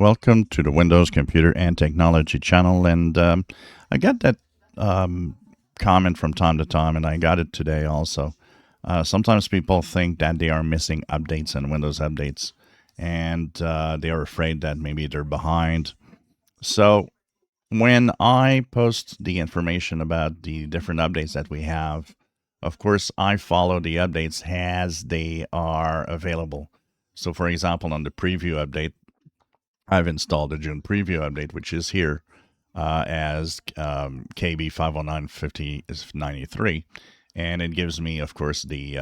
Welcome to the Windows Computer and Technology channel. And I get that comment from time to time, and I got it today also. Sometimes people think that they are missing updates and Windows updates, and they are afraid that maybe they're behind. So when I post the information about the different updates that we have, of course, I follow the updates as they are available. So, for example, on the preview update, I've installed a June preview update, which is here as KB 5095093. And it gives me, of course, the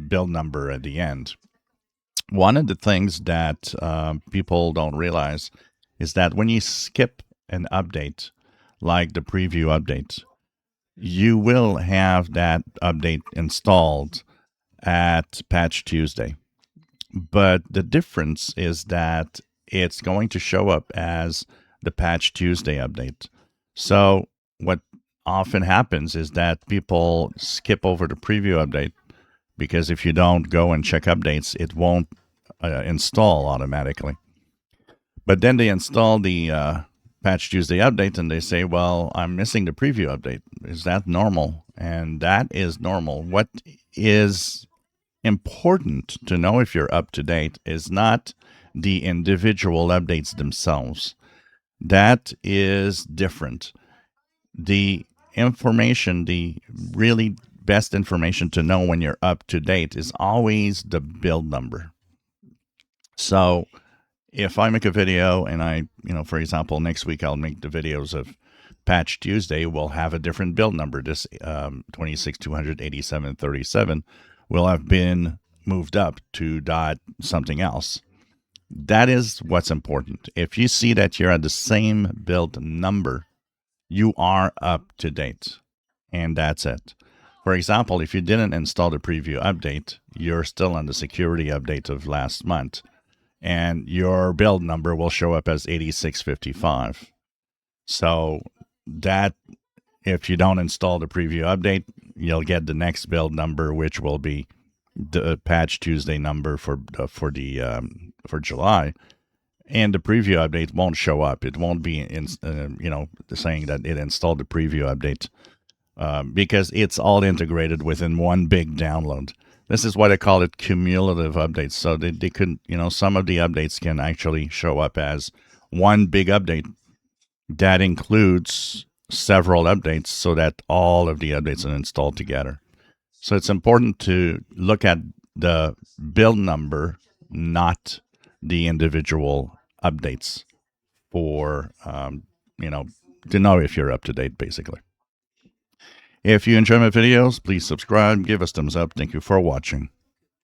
build number at the end. One of the things that people don't realize is that when you skip an update, like the preview update, you will have that update installed at Patch Tuesday. But the difference is that it's going to show up as the Patch Tuesday update. So what often happens is that people skip over the preview update because if you don't go and check updates, it won't install automatically. But then they install the Patch Tuesday update and they say, well, I'm missing the preview update. Is that normal? And that is normal. What is important to know if you're up to date is not the individual updates themselves. That is different. The information, the really best information to know when you're up to date is always the build number. So if I make a video and for example, next week I'll make the videos of Patch Tuesday, we'll have a different build number. This 26287.37 will have been moved up to dot something else. That is what's important. If you see that you're at the same build number, you are up to date. And that's it. For example, if you didn't install the preview update, you're still on the security update of last month, and your build number will show up as 8655. So that if you don't install the preview update, you'll get the next build number, which will be the Patch Tuesday number for July, and the preview update won't show up. It won't be saying that it installed the preview update because it's all integrated within one big download. This is why they call it cumulative updates. So they could, some of the updates can actually show up as one big update that includes several updates so that all of the updates are installed together. So it's important to look at the build number, not the individual updates for, to know if you're up to date, basically. If you enjoy my videos, please subscribe, give us thumbs up. Thank you for watching.